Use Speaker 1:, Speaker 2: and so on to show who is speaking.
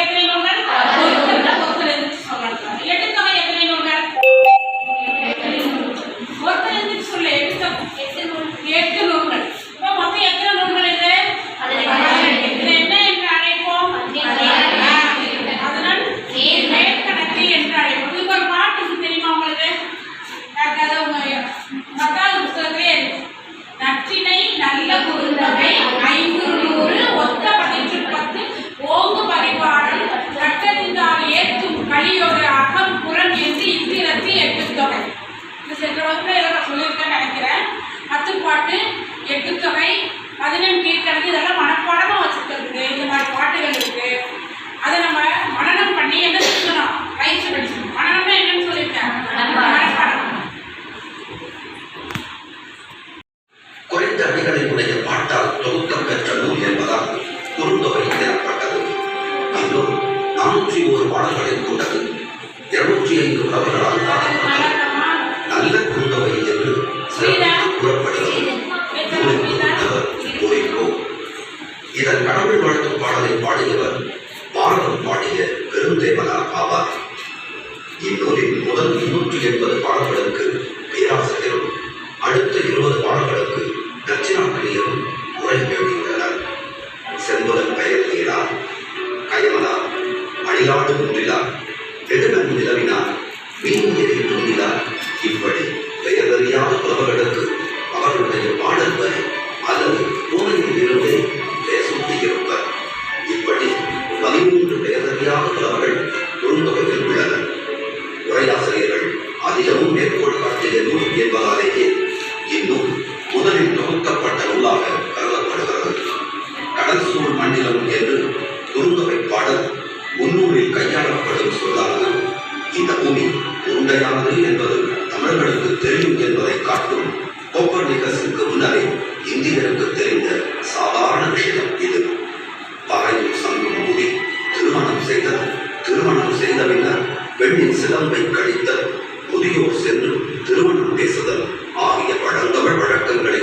Speaker 1: எத்தனை நூல்கள்? ஒருத்தர் எந்திரிச்சு சொல்லணும். எட்டுத்தொகை எத்தனை நூல்கள்? ஒருத்தர் எந்திரிச்சு சொல்ல. எட்டு நூல்கள். இப்போ மொத்தம் எத்தனை நூல்கள் இது? இது என்ன என்று அழைப்போம்? அதனால் மேற்கணக்கு என்று அழைப்போம். இதுக்கு ஒரு பாட்டு தெரியுமா உங்களுக்கு? யாருக்காவது உங்க 10வது புத்தகத்திலே இருக்கு. நற்றினை நல்ல குறுந்தொகை 500 ஒத்த 10 ஓங்கு பரிபாடல் கட்டறிந்தால் ஏற்றும் கலியோடு அகம் புறம் என்று இந்திரத்தி 8 தொகை. இது சென்ற வகுப்பில் இதை நான் சொல்லியிருக்கேன்னு நினைக்கிறேன். 10 பாட்டு 8 தொகை 15 கீழ்கணக்கு இதெல்லாம் மனப்பாடமாக வச்சுருக்கிறது. இந்த மாதிரி பாட்டுகள் இருக்கு. அதை நம்ம மனனம் பண்ணி என்ன சொல்லணும்? பயிற்சி படிக்கணும். மனனம்னா என்னன்னு சொல்லியிருக்கேன்? மனப்பாடம்.
Speaker 2: குறைந்த அடிகளினுடைய பாட்டால் தொகுக்கம் பெற்ற நூல் என்பதால் குறுந்தொகை எனப்பட்டது. இன்னும் 401 பாடல்களை கொண்டது. 205 புலவர்களால் பாடப்பட்டது. நல்ல குறுந்தொகை என்று கூறப்படுகிறது. இதன் கடவுள் வாழ்த்தும் பாடலை பாடியவர் பாரதம் பாடிய பெருந்தேவனார் ஆவார். இந்நூலின் முதல் 280 பாடல்களுக்கு பேராசிரியரும் அடுத்த 20 பாடல்களுக்கு தட்சிணாக்கினியரும் உரை எழுதியுள்ளனர். செம்புலன் பெயர் நீரார், கயமனார், அணிலாடு முன்றிலார், நெடுமன் நிலவினார், மீன்நீரில் துணிலார், இப்படி பெயர் தெரியாத புலவர்களுக்கு அவர்களுடைய பாடல் வரை அல்லது பூனையில் இருந்தே பேசுத்தியிருப்பர். இப்படி 13 பெயர் தெரியாத புலவர்கள் குறுந்தொகையில் உள்ளனர். உரையாசிரியர்கள் அதிகமும் மேற்கோள் காட்டிய நூல் என்பதாலேயே இந்நூல் முதலில் தொகுக்கப்பட்ட நூலாக கருதப்படுகிறது. கடல் சூழ் மண்டலம் என்று குறுந்தொகை பாடல் முன்னூலில் கையாளப்படும் சொல்லானது. இந்த பூமி உருண்டையானது என்பது தமிழர்களுக்கு தெரியும் என்பதை காட்டும் கோப்பர்னிகஸுக்கு முன்னரே இந்தியருக்கு தெரிந்த சாதாரண விஷயம் இது. பறையும் சங்கும் ஊதி திருமணம் செய்த பின்னர் பெண்ணின் சிலம்பை கடித்தல், முதியோர் சென்று திருமணம் பேசுதல் ஆகிய பழந்தமிழ் வழக்கங்களை